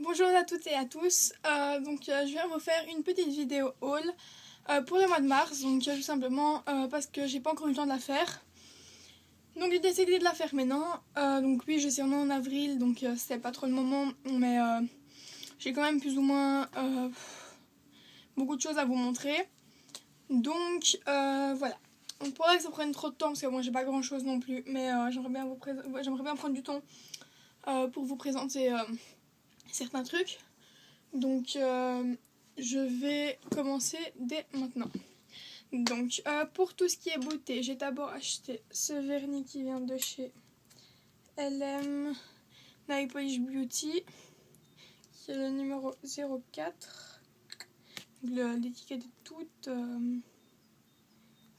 Bonjour à toutes et à tous, je vais vous faire une petite vidéo haul pour le mois de mars, tout simplement parce que j'ai pas encore eu le temps de la faire. Donc j'ai décidé de la faire maintenant, oui je sais on est en avril c'était pas trop le moment mais j'ai quand même plus ou moins beaucoup de choses à vous montrer. Voilà. Donc pour là que ça prenne trop de temps parce que moi j'ai pas grand chose non plus mais j'aimerais bien prendre du temps pour vous présenter certains trucs. Je vais commencer dès maintenant. Pour tout ce qui est beauté, j'ai d'abord acheté ce vernis qui vient de chez LM Nail Polish Beauty, qui est le numéro 04. L'étiquette est toute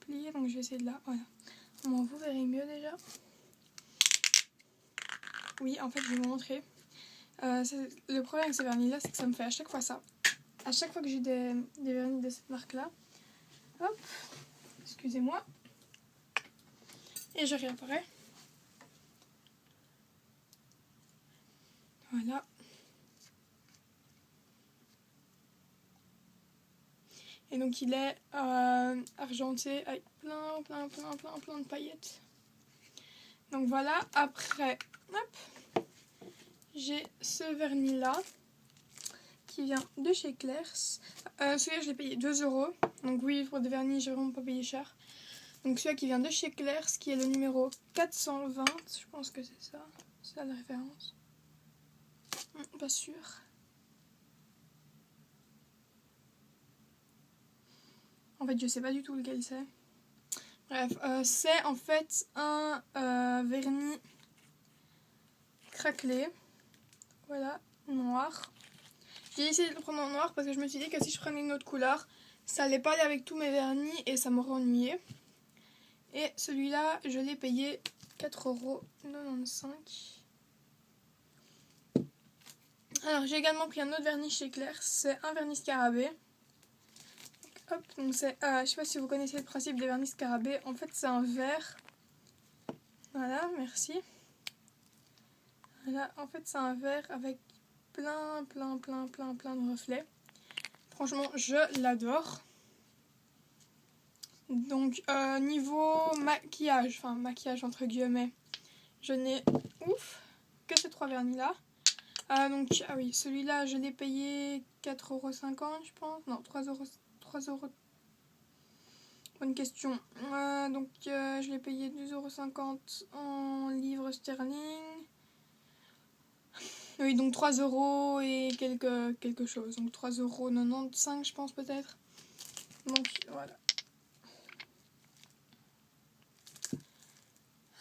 pliée, donc je vais essayer de la... Voilà. Bon, vous verrez mieux déjà. Oui, en fait, je vais vous montrer. Le problème avec ces vernis-là, c'est que ça me fait à chaque fois ça. À chaque fois que j'ai des vernis de cette marque-là, hop, excusez-moi, et je réapparais. Voilà. Et donc il est argenté avec plein de paillettes. Donc voilà, après, hop, j'ai ce vernis là qui vient de chez Claire's. Celui-là je l'ai payé 2 €. Donc oui, pour des vernis j'ai vraiment pas payé cher. Donc celui-là qui vient de chez Claire's, qui est le numéro 420, je pense que c'est ça. C'est ça la référence. Pas sûr. En fait je sais pas du tout lequel c'est. Bref, c'est en fait un vernis craquelé. Voilà, noir. J'ai essayé de le prendre en noir parce que je me suis dit que si je prenais une autre couleur, ça allait pas aller avec tous mes vernis et ça m'aurait ennuyé. Et celui-là, je l'ai payé 4,95 €. Alors, j'ai également pris un autre vernis chez Claire's. C'est un vernis scarabée. Hop, donc c'est, je sais pas si vous connaissez le principe des vernis scarabée. En fait, c'est un vert. Voilà, merci. Voilà, en fait, c'est un vert avec plein de reflets. Franchement, je l'adore. Donc, niveau maquillage, enfin maquillage entre guillemets, je n'ai que ces 3 vernis là. Ah oui, celui-là je l'ai payé 4,50 € je pense. Non, 3 €. Bonne question. Je l'ai payé 2,50 € en livres sterling. Oui, donc 3 € et quelque chose. Donc 3,95 € je pense peut-être. Donc voilà.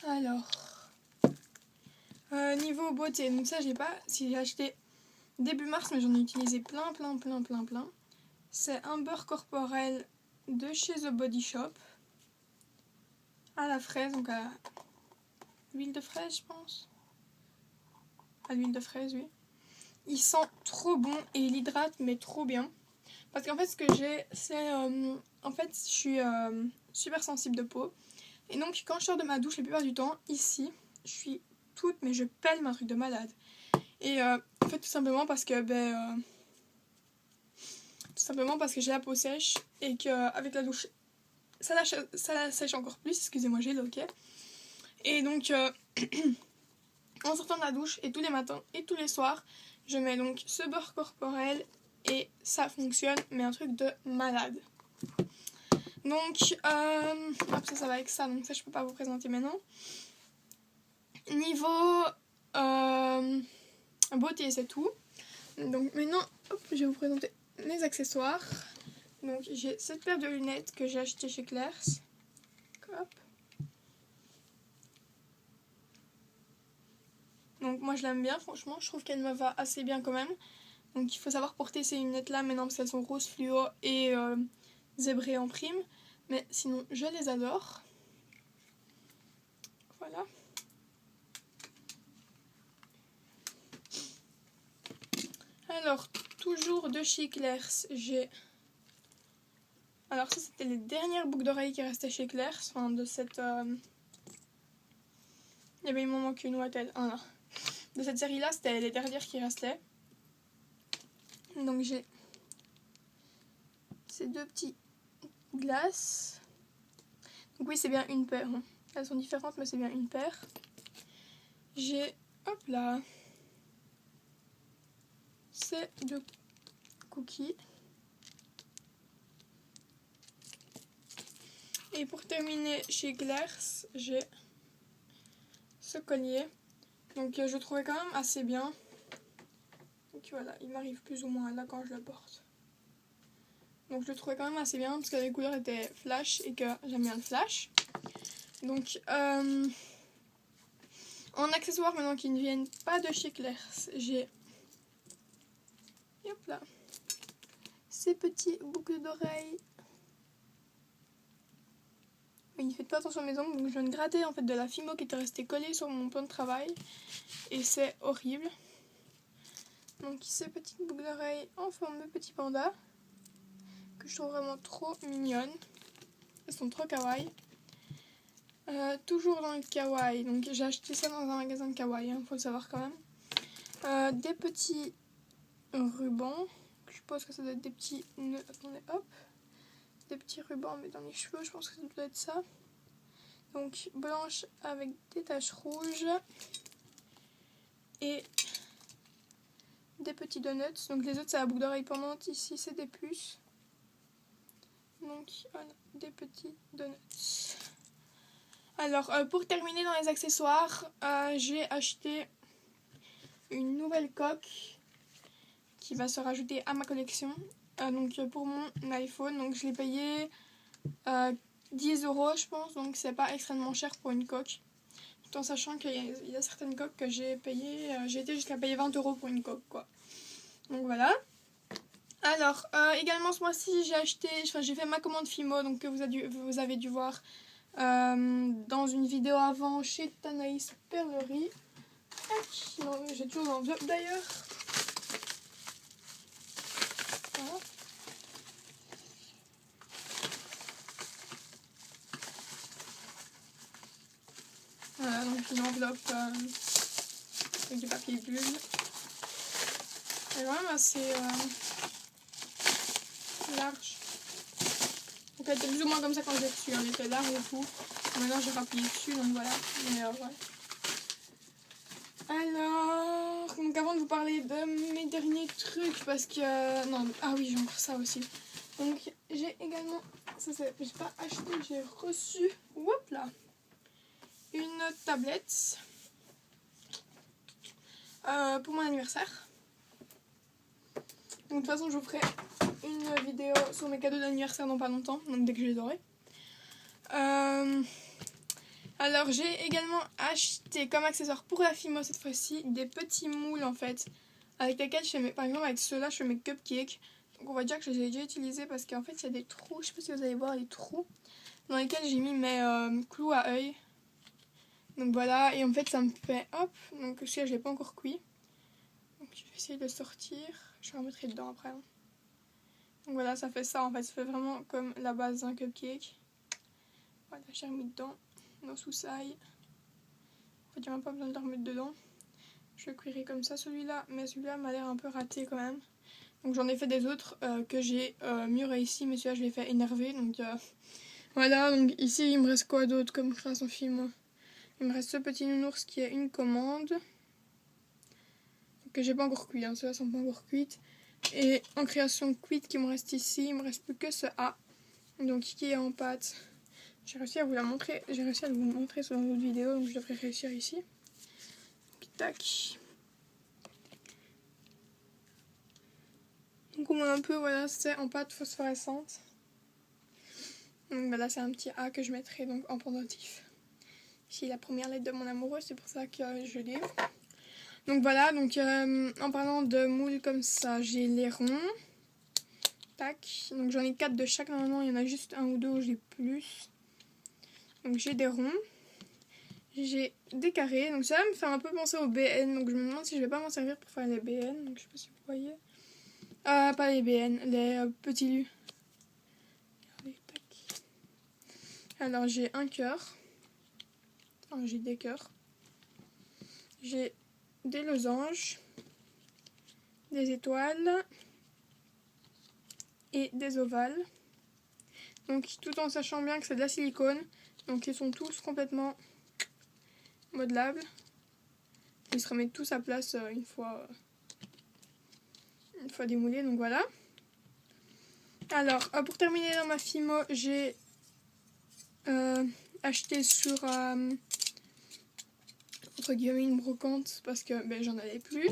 Alors, niveau beauté, donc ça j'ai pas, si j'ai acheté début mars mais j'en ai utilisé plein. C'est un beurre corporel de chez The Body Shop à la fraise, donc à l'huile de fraise je pense. À l'huile de fraise, oui. Il sent trop bon et il hydrate mais trop bien. Parce qu'en fait ce que j'ai c'est, en fait je suis super sensible de peau. Et donc quand je sors de ma douche la plupart du temps, ici, je suis toute, mais je pèle un truc de malade. Et en fait tout simplement parce que j'ai la peau sèche et qu'avec la douche ça la sèche encore plus, excusez-moi j'ai le ok. Et donc en sortant de la douche et tous les matins et tous les soirs, je mets donc ce beurre corporel et ça fonctionne mais un truc de malade. Donc ça va avec ça, donc ça je peux pas vous présenter maintenant. Niveau beauté c'est tout. Donc maintenant je vais vous présenter mes accessoires. Donc j'ai cette paire de lunettes que j'ai acheté chez Claire's. Hop. Donc moi je l'aime bien franchement, je trouve qu'elle me va assez bien quand même. Donc il faut savoir porter ces lunettes là maintenant parce qu'elles sont rose fluo et zébrées en prime. Mais sinon je les adore. Voilà. Alors toujours de chez Claire's, j'ai... Alors ça c'était les dernières boucles d'oreilles qui restaient chez Claire's. Enfin de cette... Il y avait il m'en manque une ou à telle. Ah, non. De cette série là c'était les dernières qui restaient. Donc j'ai ces deux petits glaces. Donc oui, c'est bien une paire. Hein. Elles sont différentes, mais c'est bien une paire. J'ai, hop là, ces deux cookies. Et pour terminer chez Claire's, j'ai ce collier. Donc je le trouvais quand même assez bien. Donc voilà, il m'arrive plus ou moins là quand je le porte. Donc je le trouvais quand même assez bien parce que les couleurs étaient flash et que j'aime bien le flash. Donc en accessoires maintenant qui ne viennent pas de chez Claire's, j'ai hop là, ces petits boucles d'oreilles. Oui, faites pas attention à mes ongles, donc je viens de gratter en fait de la Fimo qui était restée collée sur mon plan de travail et c'est horrible. Donc ces petites boucles d'oreilles en forme de petit panda que je trouve vraiment trop mignonnes. Elles sont trop kawaii. Toujours dans le kawaii, donc j'ai acheté ça dans un magasin de kawaii, hein, faut le savoir quand même. Des petits rubans, je suppose que ça doit être des petits nœuds, attendez hop, des petits rubans mais dans les cheveux, je pense que ça doit être ça. Donc blanche avec des taches rouges et des petits donuts. Donc les autres c'est la boucle d'oreille pendante, ici c'est des puces. Donc voilà, des petits donuts. Alors pour terminer dans les accessoires, j'ai acheté une nouvelle coque qui va se rajouter à ma collection. Donc pour mon iPhone, donc je l'ai payé 10 € je pense, donc c'est pas extrêmement cher pour une coque. Tout en sachant qu'il y a certaines coques que j'ai payé, j'ai été jusqu'à payer 20 € pour une coque quoi. Donc voilà. Alors également ce mois-ci j'ai fait ma commande Fimo, donc que vous avez dû voir dans une vidéo avant chez Tanaïs Perlerie. Non, j'ai toujours l'enveloppe d'ailleurs. Voilà. Voilà, donc une enveloppe avec du papier bulle. Elle est vraiment assez large. Donc elle était plus ou moins comme ça quand je l'ai reçue, elle était large et tout. Maintenant j'ai rappuyé dessus, donc voilà. Mais ouais. Alors, donc avant de vous parler de mes derniers trucs, parce que... non, ah oui, j'ai encore ça aussi. Donc j'ai également... ça c'est... j'ai pas acheté, j'ai reçu... hop là, une tablette pour mon anniversaire. Donc de toute façon je vous ferai une vidéo sur mes cadeaux d'anniversaire dans pas longtemps, donc dès que je les aurai. Alors j'ai également acheté comme accessoire pour la Fimo cette fois-ci des petits moules en fait, avec lesquels je fais par exemple avec ceux-là je fais mes cupcakes. Donc on va dire que je les ai déjà utilisés parce qu'en fait il y a des trous, je sais pas si vous allez voir les trous, dans lesquels j'ai mis mes clous à œil. Donc voilà, et en fait ça me fait hop, donc celui-là je l'ai pas encore cuit. Donc je vais essayer de le sortir, je remettrai dedans après. Hein. Donc voilà, ça fait ça en fait, ça fait vraiment comme la base d'un cupcake. Voilà, j'ai remis dedans nos soussailles. En fait, il n'y a même pas besoin de le remettre dedans. Je cuirai comme ça celui-là, mais celui-là m'a l'air un peu raté quand même. Donc j'en ai fait des autres que j'ai mieux réussi, mais celui-là je l'ai fait énervé. Donc voilà, donc ici il me reste quoi d'autre comme création film? Il me reste ce petit nounours qui est une commande. Que j'ai pas encore cuit, hein. Ceux-là sont pas encore cuites. Et en création cuite qui me reste ici, il me reste plus que ce A. Donc qui est en pâte. J'ai réussi à vous la montrer, j'ai réussi à vous montrer sur une autre vidéo, donc je devrais réussir ici. Tac. Donc on voit un peu, voilà, c'est en pâte phosphorescente. Donc bah là c'est un petit A que je mettrai donc en pendentif. Ici la première lettre de mon amoureux, c'est pour ça que je l'ai. Donc voilà, donc en parlant de moules comme ça, j'ai les ronds. Tac. Donc j'en ai 4 de chaque, normalement il y en a juste un ou deux où j'ai plus. Donc j'ai des ronds. J'ai des carrés, donc ça va me faire un peu penser au BN, donc je me demande si je vais pas m'en servir pour faire les BN, donc je sais pas si vous voyez. Pas les BN, les petits lus. Alors j'ai un cœur, enfin, j'ai des cœurs, j'ai des losanges, des étoiles, et des ovales. Donc tout en sachant bien que c'est de la silicone. Donc ils sont tous complètement modelables. Ils se remettent tous à place une fois démoulés. Donc voilà. Alors pour terminer dans ma Fimo, j'ai acheté sur entre guillemets une brocante parce que j'en avais plus.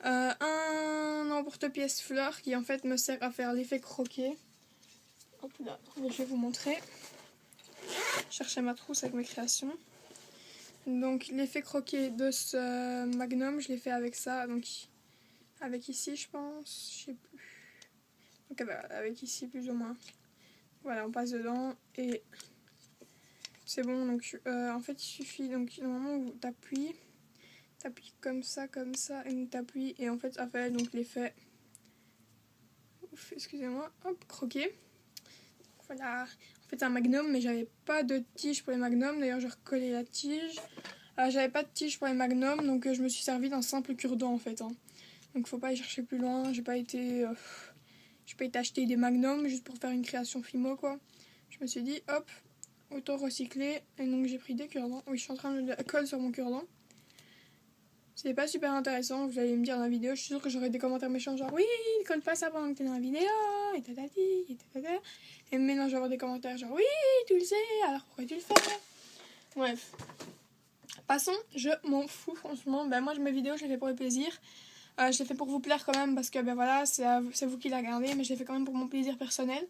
Un emporte-pièce fleurs qui en fait me sert à faire l'effet croquet. Hop là, je vais vous montrer. Je cherchais ma trousse avec mes créations. Donc l'effet croquet de ce Magnum, je l'ai fait avec ça. Donc avec ici je pense, je sais plus. Donc avec ici plus ou moins. Voilà, on passe dedans et c'est bon. Donc en fait il suffit, donc normalement vous t'appuies comme ça et t'appuies et en fait ça fait donc l'effet, excusez-moi, hop, croquer. Voilà, en fait c'est un Magnum mais j'avais pas de tige pour les Magnums, d'ailleurs j'ai recollé la tige. J'avais pas de tige pour les Magnums donc je me suis servi d'un simple cure-dent en fait. Donc faut pas y chercher plus loin, j'ai pas été acheter des Magnums juste pour faire une création Fimo quoi. Je me suis dit hop, autant recycler et donc j'ai pris des cure-dents. Oui, je suis en train de coller sur mon cure-dent. C'est pas super intéressant, vous allez me dire dans la vidéo, je suis sûre que j'aurai des commentaires méchants genre oui, ne colle pas ça pendant que t'es dans la vidéo, et tatati, et tatata. Et maintenant je vais avoir des commentaires genre oui, tu le sais, alors pourquoi tu le fais? Bref. Passons, je m'en fous franchement, moi mes vidéos je les fais pour le plaisir. Je les fais pour vous plaire quand même parce que voilà, c'est vous qui la regardez, mais je les fais quand même pour mon plaisir personnel.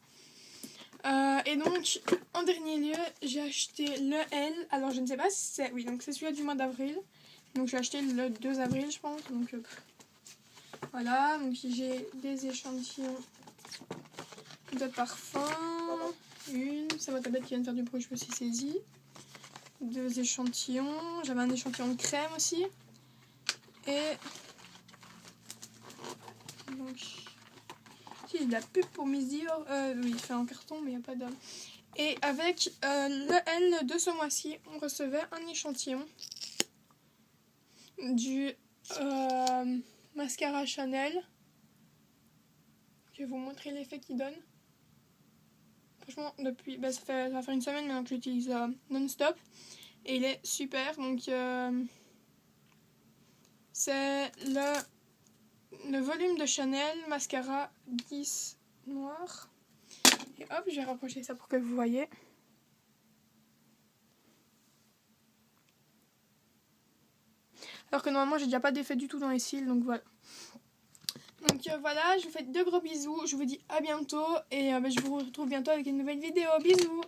Et donc, en dernier lieu, j'ai acheté le L. Alors, je ne sais pas si c'est... Oui, donc c'est celui du mois d'avril. Donc, j'ai acheté le 2 avril, je pense. Donc, voilà. Donc, j'ai des échantillons de parfum. C'est ma tablette qui vient de faire du bruit, je me suis saisie. 2 échantillons. J'avais un échantillon de crème aussi. Et... donc... j'ai de la pub pour Miss Dior. Oui, il fait en carton, mais il n'y a pas d'homme. Et avec le L de ce mois-ci, on recevait un échantillon du mascara Chanel. Je vais vous montrer l'effet qu'il donne. Franchement, depuis, ça va faire une semaine maintenant que je l'utilise non-stop. Et il est super. Donc, c'est le volume de Chanel mascara 10 noir. Et hop, je vais rapprocher ça pour que vous voyez. Alors que normalement, j'ai déjà pas d'effet du tout dans les cils, donc voilà. Donc voilà, je vous fais de gros bisous. Je vous dis à bientôt et je vous retrouve bientôt avec une nouvelle vidéo. Bisous!